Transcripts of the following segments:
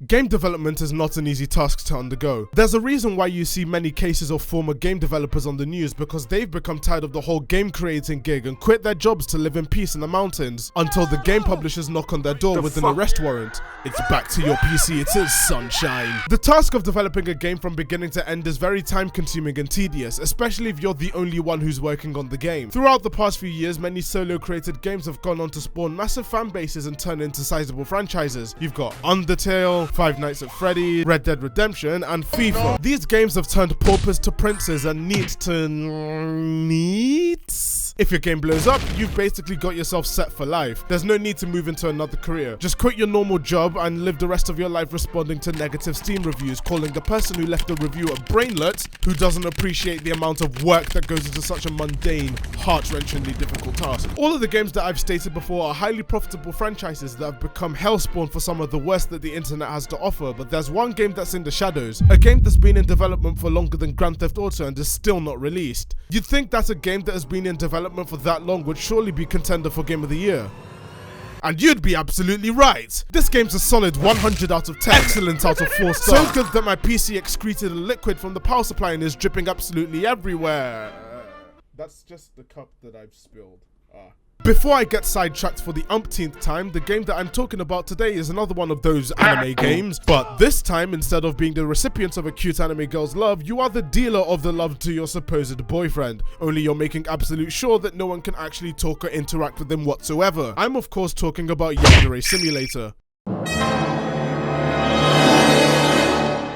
Game development is not an easy task to undergo. There's a reason why you see many cases of former game developers on the news, because they've become tired of the whole game creating gig and quit their jobs to live in peace in the mountains until the game publishers knock on their door with an arrest warrant. It's back to your PC, it is sunshine. The task of developing a game from beginning to end is very time consuming and tedious, especially if you're the only one who's working on the game. Throughout the past few years, many solo created games have gone on to spawn massive fan bases and turn into sizable franchises. You've got Undertale, Five Nights at Freddy's, Red Dead Redemption, and FIFA. These games have turned paupers to princes and neat to neat. If your game blows up, you've basically got yourself set for life. There's no need to move into another career. Just quit your normal job and live the rest of your life responding to negative Steam reviews, calling the person who left the review a brainlet who doesn't appreciate the amount of work that goes into such a mundane, heart-wrenchingly difficult task. All of the games that I've stated before are highly profitable franchises that have become hellspawn for some of the worst that the internet has to offer, but there's one game that's in the shadows, a game that's been in development for longer than Grand Theft Auto and is still not released. You'd think that a game that has been in development for that long would surely be contender for Game of the Year. And you'd be absolutely right. This game's a solid 100 out of 10. Excellent out of 4 stars. So good that my PC excreted a liquid from the power supply and is dripping absolutely everywhere. That's just the cup that I've spilled. Before I get sidetracked for the umpteenth time, the game that I'm talking about today is another one of those anime games, but this time, instead of being the recipient of a cute anime girl's love, you are the dealer of the love to your supposed boyfriend, only you're making absolute sure that no one can actually talk or interact with him whatsoever. I'm of course talking about Yandere Simulator.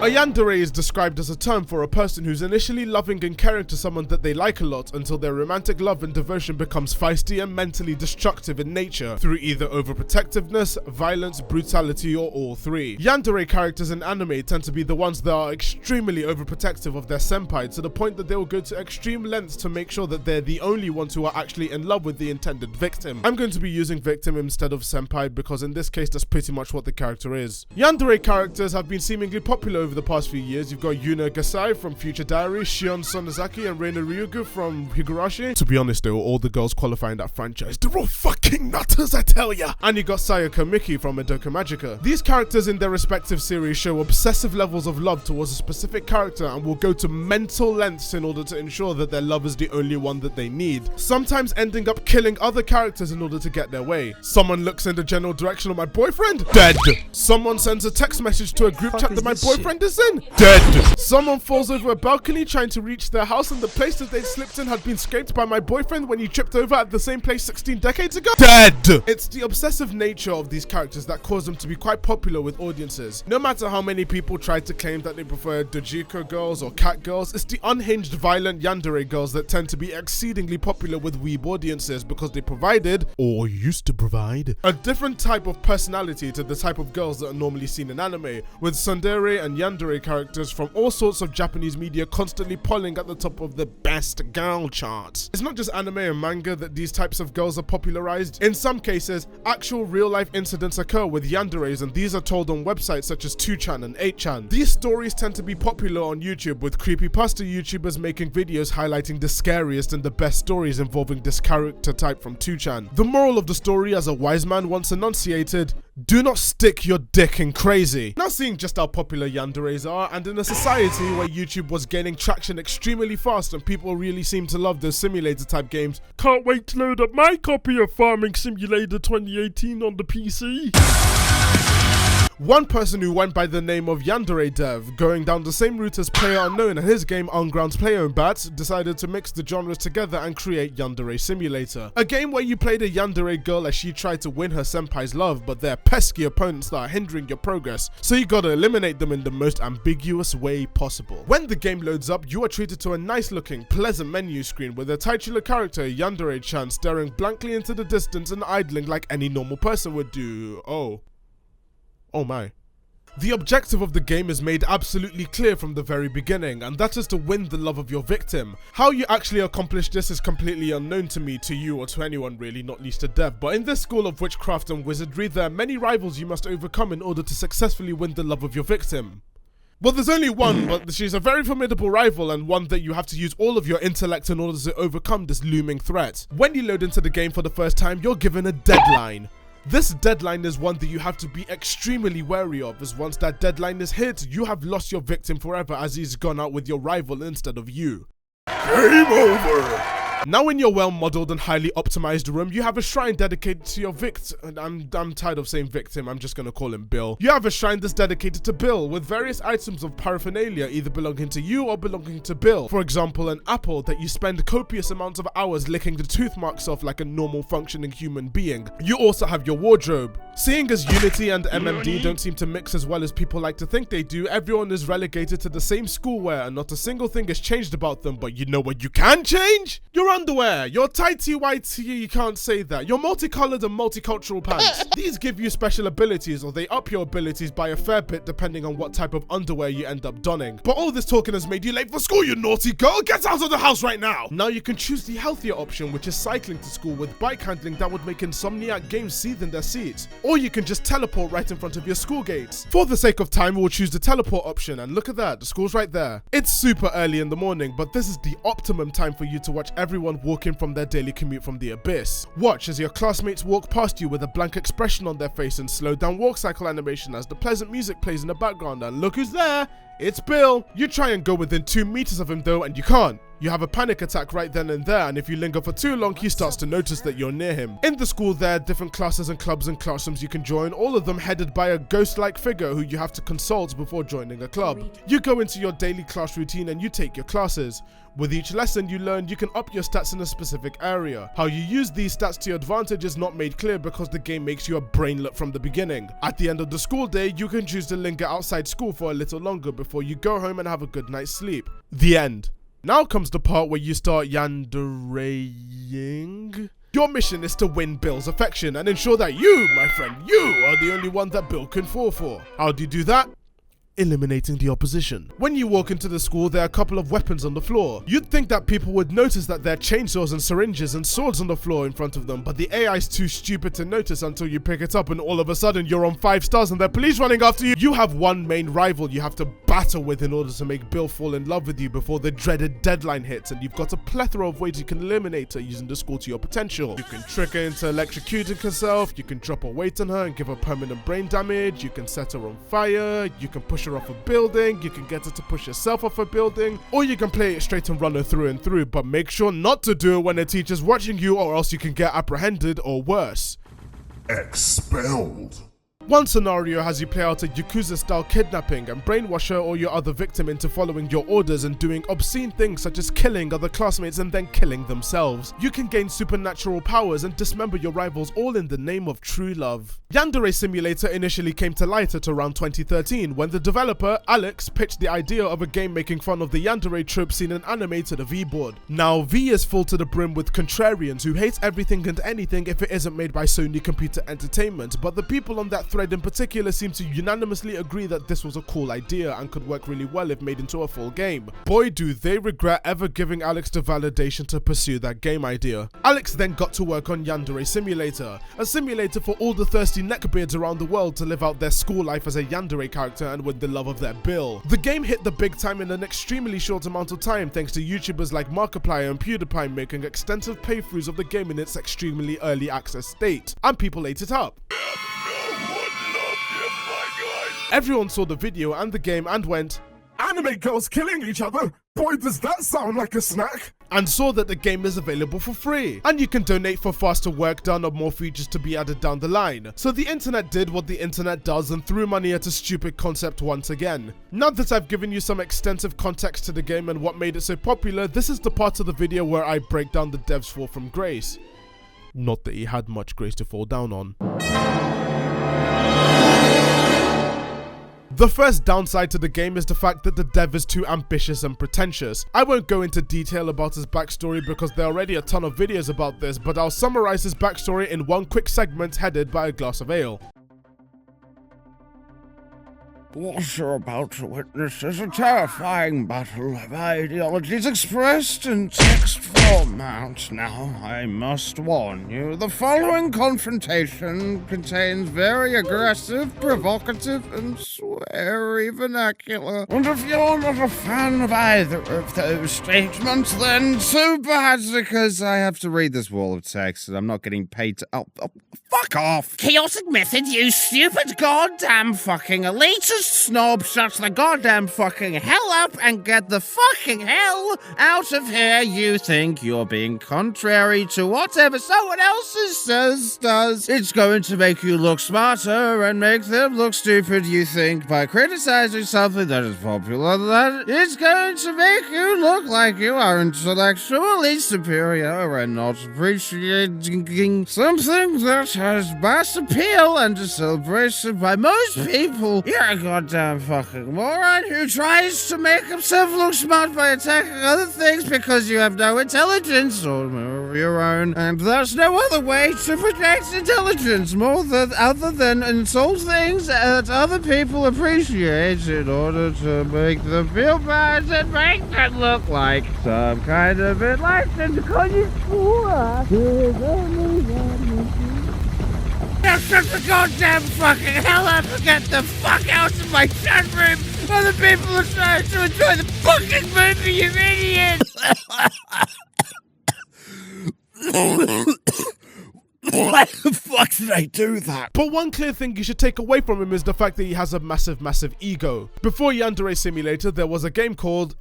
A yandere is described as a term for a person who's initially loving and caring to someone that they like a lot until their romantic love and devotion becomes feisty and mentally destructive in nature through either overprotectiveness, violence, brutality, or all three. Yandere characters in anime tend to be the ones that are extremely overprotective of their senpai to the point that they will go to extreme lengths to make sure that they're the only ones who are actually in love with the intended victim. I'm going to be using victim instead of senpai because in this case that's pretty much what the character is. Yandere characters have been seemingly popular over the past few years. You've got Yuna Gasai from Future Diary, Shion Sonozaki and Reina Ryugu from Higurashi. To be honest though, all the girls qualifying that franchise, they're all fucking nutters, I tell ya! And you got Sayaka Miki from Madoka Magica. These characters in their respective series show obsessive levels of love towards a specific character and will go to mental lengths in order to ensure that their love is the only one that they need, sometimes ending up killing other characters in order to get their way. Someone looks in the general direction of my boyfriend? Dead! Someone sends a text message to a group chat that my boyfriend is in? Dead! Someone falls over a balcony trying to reach their house and the place that they slipped in had been scraped by my boyfriend when he tripped over at the same place 16 decades ago? Dead! It's the obsessive nature of these characters that cause them to be quite popular with audiences. No matter how many people try to claim that they prefer dojiko girls or cat girls, it's the unhinged violent yandere girls that tend to be exceedingly popular with weeb audiences because they provided, or used to provide, a different type of personality to the type of girls that are normally seen in anime, with tsundere and yandere characters from all sorts of Japanese media constantly polling at the top of the best girl charts. It's not just anime and manga that these types of girls are popularized. In some cases, actual real-life incidents occur with yanderes, and these are told on websites such as 2chan and 8chan. These stories tend to be popular on YouTube, with creepypasta YouTubers making videos highlighting the scariest and the best stories involving this character type from 2chan. The moral of the story, as a wise man once enunciated, do not stick your dick in crazy. Now, seeing just how popular yanderes are, and in a society where YouTube was gaining traction extremely fast and people really seem to love those simulator type games, can't wait to load up my copy of Farming Simulator 2018 on the PC. One person who went by the name of Yandere Dev, going down the same route as PlayerUnknown and his game Unground's Playown Bats, decided to mix the genres together and create Yandere Simulator. A game where you played a yandere girl as she tried to win her senpai's love, but they're pesky opponents that are hindering your progress, so you gotta eliminate them in the most ambiguous way possible. When the game loads up, you are treated to a nice looking, pleasant menu screen with a titular character, Yandere-chan, staring blankly into the distance and idling like any normal person would do. Oh my. The objective of the game is made absolutely clear from the very beginning, and that is to win the love of your victim. How you actually accomplish this is completely unknown to me, to you, or to anyone really, not least to Dev, but in this school of witchcraft and wizardry, there are many rivals you must overcome in order to successfully win the love of your victim. Well, there's only one, but she's a very formidable rival and one that you have to use all of your intellect in order to overcome this looming threat. When you load into the game for the first time, you're given a deadline. This deadline is one that you have to be extremely wary of, as once that deadline is hit, you have lost your victim forever as he's gone out with your rival instead of you. Game over! Now in your well-modeled and highly optimized room, you have a shrine dedicated to your victim. I'm tired of saying victim, I'm just gonna call him Bill. You have a shrine that's dedicated to Bill, with various items of paraphernalia either belonging to you or belonging to Bill. For example, an apple that you spend copious amounts of hours licking the tooth marks off like a normal functioning human being. You also have your wardrobe. Seeing as Unity and MMD don't seem to mix as well as people like to think they do, everyone is relegated to the same schoolwear and not a single thing is changed about them, but you know what you can change? Your underwear, your tighty-whitey, you can't say that, your multicolored and multicultural pants. These give you special abilities, or they up your abilities by a fair bit depending on what type of underwear you end up donning. But all this talking has made you late for school, you naughty girl! Get out of the house right now! Now you can choose the healthier option, which is cycling to school with bike handling that would make insomniac games seethe in their seats. Or you can just teleport right in front of your school gates. For the sake of time, we'll choose the teleport option, and look at that, the school's right there. It's super early in the morning, but this is the optimum time for you to watch everyone walking from their daily commute from the abyss. Watch as your classmates walk past you with a blank expression on their face and slow down walk cycle animation as the pleasant music plays in the background, and look who's there! It's Bill! You try and go within 2 meters of him though, and you can't. You have a panic attack right then and there, and if you linger for too long, he starts to notice that you're near him. In the school there are different classes and clubs and classrooms you can join, all of them headed by a ghost-like figure who you have to consult before joining a club. You go into your daily class routine and you take your classes. With each lesson you learn, you can up your stats in a specific area. How you use these stats to your advantage is not made clear because the game makes you a brainlet from the beginning. At the end of the school day, you can choose to linger outside school for a little longer before you go home and have a good night's sleep. The end. Now comes the part where you start yandereing. Your mission is to win Bill's affection and ensure that you, my friend, you are the only one that Bill can fall for. How do you do that? Eliminating the opposition. When you walk into the school, there are a couple of weapons on the floor. You'd think that people would notice that there are chainsaws and syringes and swords on the floor in front of them, but the AI is too stupid to notice until you pick it up and all of a sudden you're on 5 stars and there are police running after you. You have one main rival you have to battle with in order to make Bill fall in love with you before the dreaded deadline hits, and you've got a plethora of ways you can eliminate her using the school to your potential. You can trick her into electrocuting herself, you can drop a weight on her and give her permanent brain damage, you can set her on fire, you can push her off a building, you can get her to push herself off a building, or you can play it straight and run her through and through, but make sure not to do it when a teacher's watching you or else you can get apprehended or worse. Expelled. One scenario has you play out a Yakuza-style kidnapping and brainwash her or your other victim into following your orders and doing obscene things such as killing other classmates and then killing themselves. You can gain supernatural powers and dismember your rivals all in the name of true love. Yandere Simulator initially came to light at around 2013 when the developer, Alex, pitched the idea of a game making fun of the Yandere trope seen in anime to the V-board. Now, V is full to the brim with contrarians who hate everything and anything if it isn't made by Sony Computer Entertainment, but the people on that thread in particular seem to unanimously agree that this was a cool idea and could work really well if made into a full game. Boy, do they regret ever giving Alex the validation to pursue that game idea. Alex then got to work on Yandere Simulator, a simulator for all the thirsty neckbeards around the world to live out their school life as a Yandere character and win the love of their Bill. The game hit the big time in an extremely short amount of time thanks to YouTubers like Markiplier and PewDiePie making extensive playthroughs of the game in its extremely early access state, and people ate it up. Everyone saw the video and the game and went, "Anime girls killing each other? Boy, does that sound like a snack!" And saw that the game is available for free, and you can donate for faster work done or more features to be added down the line. So the internet did what the internet does and threw money at a stupid concept once again. Now that I've given you some extensive context to the game and what made it so popular, this is the part of the video where I break down the dev's fall from grace. Not that he had much grace to fall down on. The first downside to the game is the fact that the dev is too ambitious and pretentious. I won't go into detail about his backstory because there are already a ton of videos about this, but I'll summarize his backstory in one quick segment headed by a glass of ale. What you're about to witness is a terrifying battle of ideologies expressed in text form. your mount now. I must warn you, the following confrontation contains very aggressive, provocative, and sweary vernacular. And if you're not a fan of either of those statements, then too bad, because I have to read this wall of text and I'm not getting paid to... Oh, fuck off! Chaotic method, you stupid goddamn fucking elitist snob, shut the goddamn fucking hell up and get the fucking hell out of here. You think you're being contrary to whatever someone else says does. It's going to make you look smarter and make them look stupid. You think by criticizing something that is popular, that it's going to make you look like you are intellectually superior and not appreciating something that has mass appeal and is celebrated by most people. You're a goddamn fucking moron who tries to make himself look smart by attacking other things because you have no intelligence or your own, and there's no other way to project intelligence other than insult things that other people appreciate in order to make them feel bad and make them look like some kind of enlightened connoisseur. Now shut the goddamn fucking hell up and get the fuck out of my chat room! Other people are trying to enjoy the fucking movie, you idiot! Why the fuck did I do that? But one clear thing you should take away from him is the fact that he has a massive ego. Before Yandere Simulator, there was a game called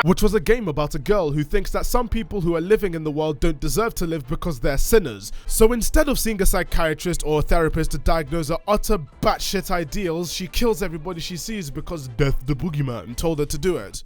which was a game about a girl who thinks that some people who are living in the world don't deserve to live because they're sinners. So instead of seeing a psychiatrist or a therapist to diagnose her utter batshit ideals, she kills everybody she sees because Death the Boogeyman told her to do it.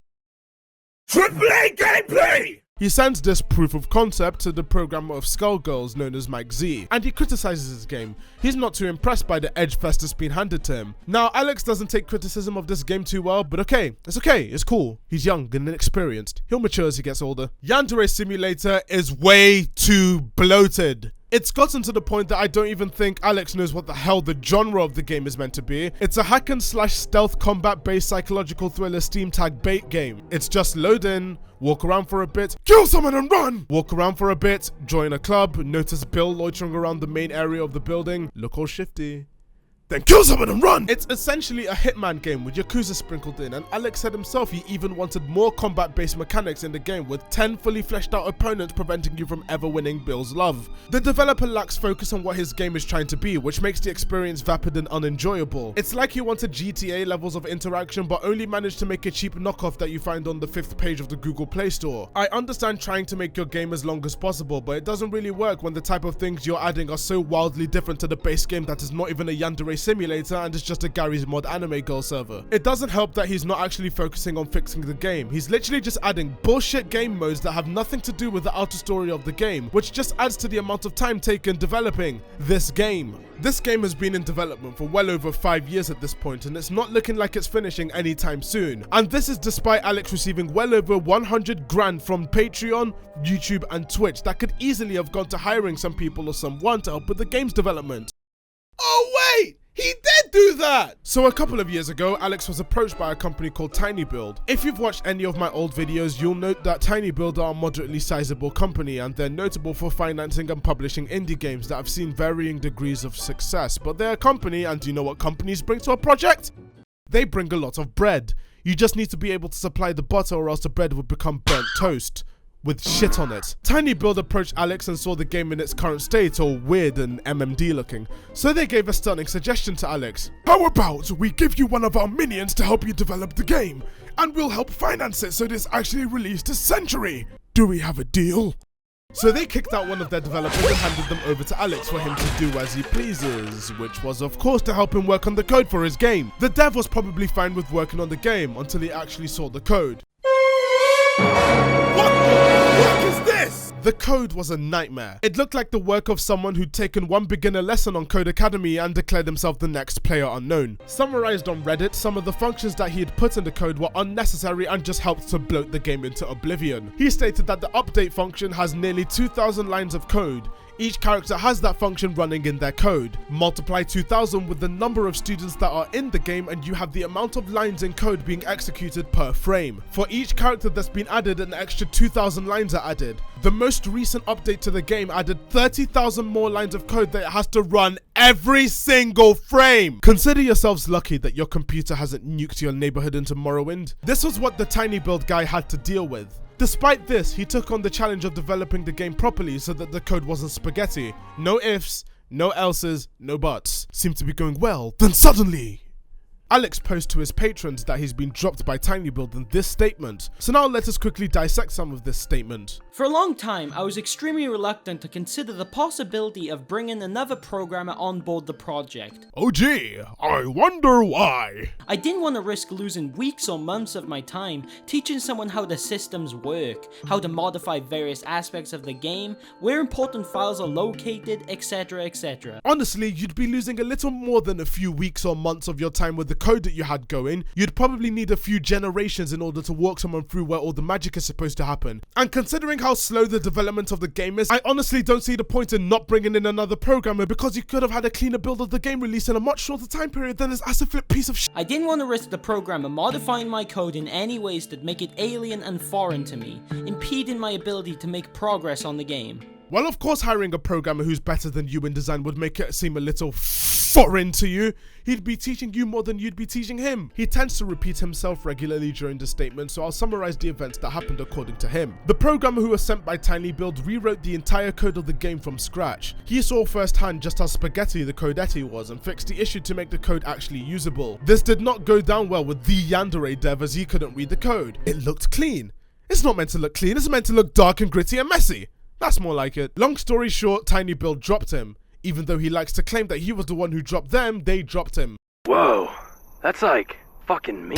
AAA gameplay! He sends this proof of concept to the programmer of Skullgirls known as Mike Z, and he criticizes his game. He's not too impressed by the edge fest that's been handed to him. Now, Alex doesn't take criticism of this game too well, but okay, it's cool. He's young and inexperienced. He'll mature as he gets older. Yandere Simulator is way too bloated. It's gotten to the point that I don't even think Alex knows what the hell the genre of the game is meant to be. It's a hack and slash stealth combat based psychological thriller Steam tag bait game. It's just load in, walk around for a bit, kill someone and run! Walk around for a bit, join a club, notice Bill loitering around the main area of the building, look all shifty. Then kill someone and run! It's essentially a Hitman game with Yakuza sprinkled in, and Alex said himself he even wanted more combat-based mechanics in the game with 10 fully fleshed out opponents preventing you from ever winning Bill's love. The developer lacks focus on what his game is trying to be, which makes the experience vapid and unenjoyable. It's like he wanted GTA levels of interaction but only managed to make a cheap knockoff that you find on the 5th page of the Google Play Store. I understand trying to make your game as long as possible, but it doesn't really work when the type of things you're adding are so wildly different to the base game that is not even a Yandere Simulator and it's just a Gary's Mod anime girl server. It doesn't help that he's not actually focusing on fixing the game. He's literally just adding bullshit game modes that have nothing to do with the outer story of the game, which just adds to the amount of time taken developing this game. This game has been in development for well over 5 years at this point, and it's not looking like it's finishing anytime soon. And this is despite Alex receiving well over 100 grand from Patreon, YouTube and Twitch that could easily have gone to hiring some people or someone to help with the game's development. Oh wait! He did do that! So a couple of years ago, Alex was approached by a company called TinyBuild. If you've watched any of my old videos, you'll note that TinyBuild are a moderately sizable company and they're notable for financing and publishing indie games that have seen varying degrees of success. But they're a company, and do you know what companies bring to a project? They bring a lot of bread. You just need to be able to supply the butter or else the bread would become burnt toast with shit on it. TinyBuild approached Alex and saw the game in its current state, all weird and MMD looking. So they gave a stunning suggestion to Alex. How about we give you one of our minions to help you develop the game, and we'll help finance it so it's actually released this century. Do we have a deal? So they kicked out one of their developers and handed them over to Alex for him to do as he pleases, which was of course to help him work on the code for his game. The dev was probably fine with working on the game until he actually saw the code. What the fuck is this? The code was a nightmare. It looked like the work of someone who'd taken one beginner lesson on Code Academy and declared himself the next player unknown. Summarized on Reddit, some of the functions that he had put in the code were unnecessary and just helped to bloat the game into oblivion. He stated that the update function has nearly 2,000 lines of code. Each character has that function running in their code. Multiply 2000 with the number of students that are in the game and you have the amount of lines in code being executed per frame. For each character that's been added, an extra 2000 lines are added. The most recent update to the game added 30,000 more lines of code that it has to run every single frame. Consider yourselves lucky that your computer hasn't nuked your neighborhood into Morrowind. This was what the tiny build guy had to deal with. Despite this, he took on the challenge of developing the game properly so that the code wasn't spaghetti. No ifs, no elses, no buts. Seemed to be going well, then suddenly Alex posts to his patrons that he's been dropped by TinyBuild in this statement. So now let us quickly dissect some of this statement. For a long time, I was extremely reluctant to consider the possibility of bringing another programmer on board the project. Oh gee, I wonder why. I didn't want to risk losing weeks or months of my time teaching someone how the systems work, how to modify various aspects of the game, where important files are located, etc, etc. Honestly, you'd be losing a little more than a few weeks or months of your time with the code that you had going. You'd probably need a few generations in order to walk someone through where all the magic is supposed to happen. And considering how slow the development of the game is, I honestly don't see the point in not bringing in another programmer, because you could have had a cleaner build of the game released in a much shorter time period than this acid flip piece of shit. I didn't want to risk the programmer modifying my code in any ways that make it alien and foreign to me, impeding my ability to make progress on the game. Well, of course hiring a programmer who's better than you in design would make it seem a little foreign to you. He'd be teaching you more than you'd be teaching him. He tends to repeat himself regularly during the statement, so I'll summarize the events that happened according to him. The programmer who was sent by TinyBuild rewrote the entire code of the game from scratch. He saw firsthand just how spaghetti the codetti was and fixed the issue to make the code actually usable. This did not go down well with the Yandere dev, as he couldn't read the code. It looked clean. It's not meant to look clean, it's meant to look dark and gritty and messy. That's more like it. Long story short, TinyBuild dropped him. Even though he likes to claim that he was the one who dropped them, they dropped him. Whoa, that's like fucking mean.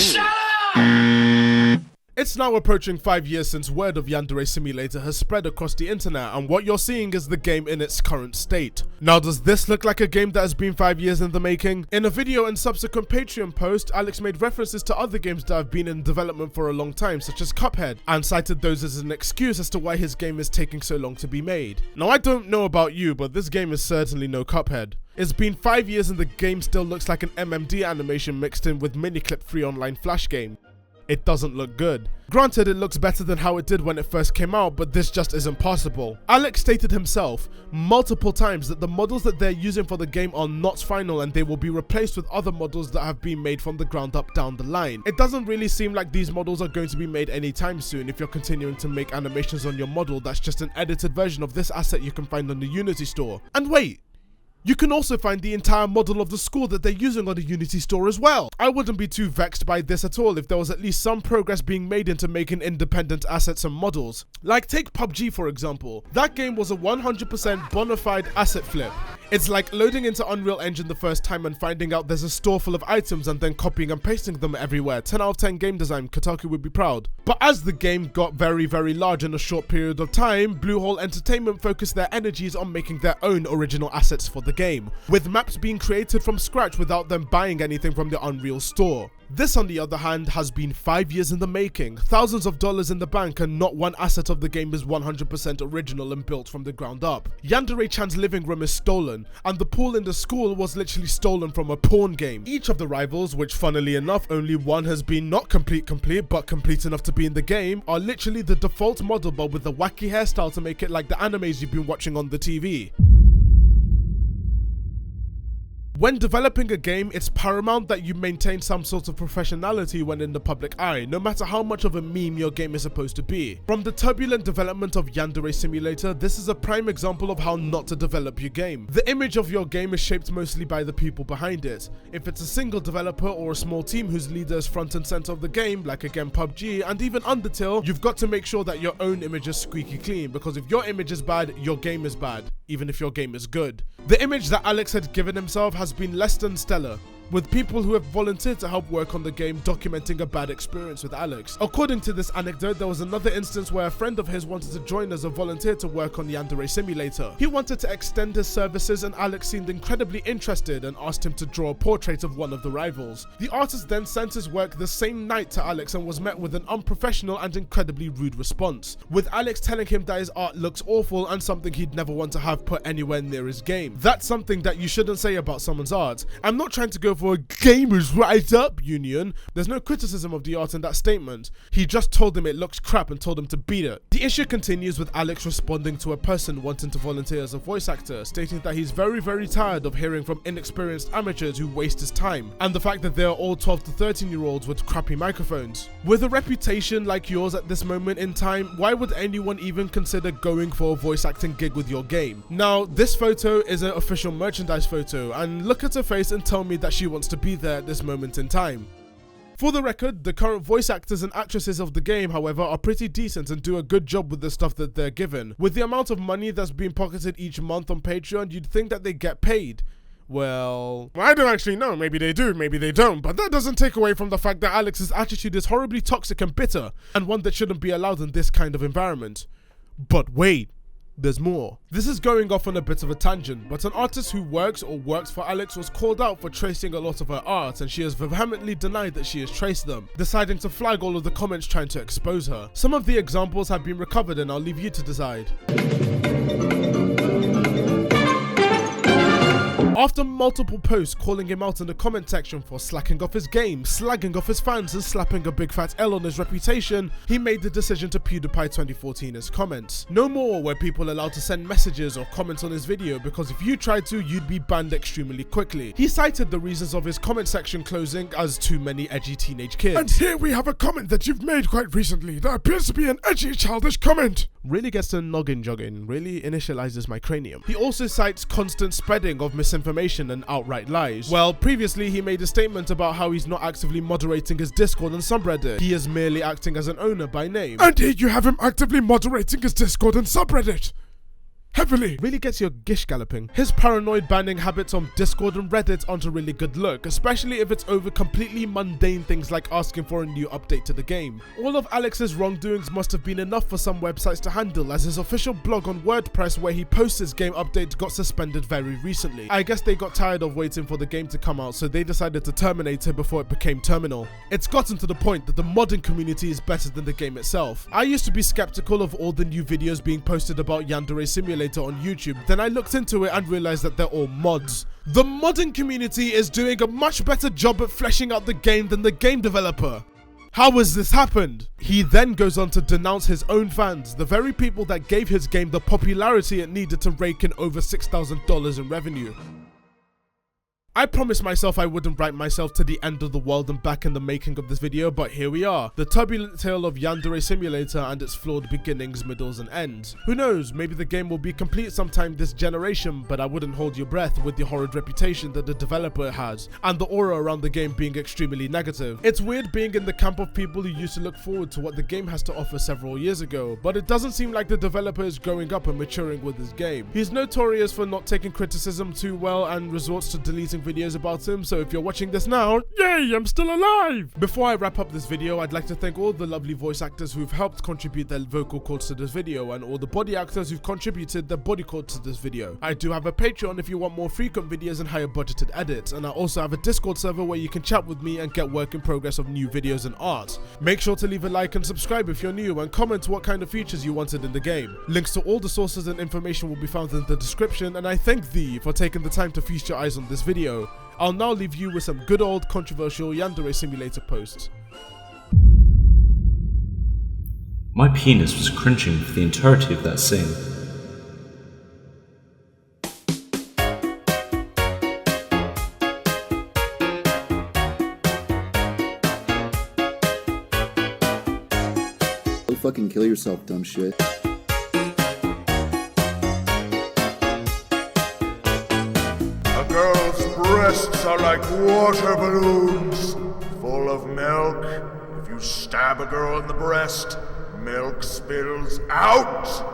It's now approaching 5 years since word of Yandere Simulator has spread across the internet, and what you're seeing is the game in its current state. Now, does this look like a game that has been 5 years in the making? In a video and subsequent Patreon post, Alex made references to other games that have been in development for a long time, such as Cuphead, and cited those as an excuse as to why his game is taking so long to be made. Now, I don't know about you, but this game is certainly no Cuphead. It's been 5 years and the game still looks like an MMD animation mixed in with miniclip free online flash game. It doesn't look good. Granted, it looks better than how it did when it first came out, but this just isn't possible. Alex stated himself multiple times that the models that they're using for the game are not final and they will be replaced with other models that have been made from the ground up down the line. It doesn't really seem like these models are going to be made anytime soon if you're continuing to make animations on your model that's just an edited version of this asset you can find on the Unity store. And wait, you can also find the entire model of the school that they're using on the Unity store as well. I wouldn't be too vexed by this at all if there was at least some progress being made into making independent assets and models. Like take PUBG for example. That game was a 100% bona fide asset flip. It's like loading into Unreal Engine the first time and finding out there's a store full of items and then copying and pasting them everywhere. 10 out of 10 game design, Kotaku would be proud. But as the game got very large in a short period of time, Bluehole Entertainment focused their energies on making their own original assets for the game, with maps being created from scratch without them buying anything from the Unreal store. This, on the other hand, has been 5 years in the making, thousands of dollars in the bank, and not one asset of the game is 100% original and built from the ground up. Yandere-chan's living room is stolen, and the pool in the school was literally stolen from a porn game. Each of the rivals, which funnily enough only one has been not complete but complete enough to be in the game, are literally the default model but with a wacky hairstyle to make it like the animes you've been watching on the TV. When developing a game, it's paramount that you maintain some sort of professionality when in the public eye, no matter how much of a meme your game is supposed to be. From the turbulent development of Yandere Simulator, this is a prime example of how not to develop your game. The image of your game is shaped mostly by the people behind it. If it's a single developer or a small team whose leader is front and center of the game, like again PUBG and even Undertale, you've got to make sure that your own image is squeaky clean, because if your image is bad, your game is bad, even if your game is good. The image that Alex had given himself has been less than stellar. with people who have volunteered to help work on the game documenting a bad experience with Alex. According to this anecdote, there was another instance where a friend of his wanted to join as a volunteer to work on Yandere Simulator. He wanted to extend his services and Alex seemed incredibly interested and asked him to draw a portrait of one of the rivals. The artist then sent his work the same night to Alex and was met with an unprofessional and incredibly rude response, with Alex telling him that his art looks awful and something he'd never want to have put anywhere near his game. That's something that you shouldn't say about someone's art. I'm not trying to go for a gamers rise up union. There's no criticism of the art in that statement. He just told him it looks crap and told him to beat it. The issue continues with Alex responding to a person wanting to volunteer as a voice actor, stating that he's very tired of hearing from inexperienced amateurs who waste his time, and the fact that they are all 12 to 13-year-olds with crappy microphones. With a reputation like yours at this moment in time, why would anyone even consider going for a voice acting gig with your game? Now, this photo is an official merchandise photo, and look at her face and tell me that she wants to be there at this moment in time. For the record, the current voice actors and actresses of the game, however, are pretty decent and do a good job with the stuff that they're given. With the amount of money that's being pocketed each month on Patreon, you'd think that they get paid. Well, I don't actually know. Maybe they do, maybe they don't. But that doesn't take away from the fact that Alex's attitude is horribly toxic and bitter, and one that shouldn't be allowed in this kind of environment. But wait. There's more. This is going off on a bit of a tangent, but an artist who works for Alex was called out for tracing a lot of her art, and she has vehemently denied that she has traced them, deciding to flag all of the comments trying to expose her. Some of the examples have been recovered and I'll leave you to decide. After multiple posts calling him out in the comment section for slacking off his game, slagging off his fans and slapping a big fat L on his reputation, he made the decision to PewDiePie 2014 his comments. No more were people allowed to send messages or comments on his video, because if you tried to, you'd be banned extremely quickly. He cited the reasons of his comment section closing as too many edgy teenage kids. And here we have a comment that you've made quite recently that appears to be an edgy childish comment. Really gets to noggin jogging, really initializes my cranium. He also cites constant spreading of misinformation and outright lies. Well, previously he made a statement about how he's not actively moderating his Discord and subreddit. He is merely acting as an owner by name. And here you have him actively moderating his Discord and subreddit. Heavily. Really gets your gish galloping. His paranoid banning habits on Discord and Reddit aren't a really good look, especially if it's over completely mundane things like asking for a new update to the game. All of Alex's wrongdoings must have been enough for some websites to handle, as his official blog on WordPress where he posts his game update got suspended very recently. I guess they got tired of waiting for the game to come out, so they decided to terminate it before it became terminal. It's gotten to the point that the modding community is better than the game itself. I used to be skeptical of all the new videos being posted about Yandere Simulator on YouTube, then I looked into it and realized that they're all mods. The modding community is doing a much better job at fleshing out the game than the game developer. How has this happened? He then goes on to denounce his own fans, the very people that gave his game the popularity it needed to rake in over $6,000 in revenue. I promised myself I wouldn't write myself to the end of the world and back in the making of this video, but here we are. The turbulent tale of Yandere Simulator and its flawed beginnings, middles and ends. Who knows, maybe the game will be complete sometime this generation, but I wouldn't hold your breath with the horrid reputation that the developer has, and the aura around the game being extremely negative. It's weird being in the camp of people who used to look forward to what the game has to offer several years ago, but it doesn't seem like the developer is growing up and maturing with his game. He's notorious for not taking criticism too well and resorts to deleting videos about him, so if you're watching this now, yay, I'm still alive! Before I wrap up this video, I'd like to thank all the lovely voice actors who've helped contribute their vocal cords to this video, and all the body actors who've contributed their body cords to this video. I do have a Patreon if you want more frequent videos and higher budgeted edits, and I also have a Discord server where you can chat with me and get work in progress of new videos and art. Make sure to leave a like and subscribe if you're new, and comment what kind of features you wanted in the game. Links to all the sources and information will be found in the description, and I thank thee for taking the time to feast your eyes on this video. I'll now leave you with some good old controversial Yandere Simulator posts. My penis was crunching for the entirety of that scene. Go fucking kill yourself, dumb shit. A girl's breasts are like water balloons, full of milk. If you stab a girl in the breast, milk spills out.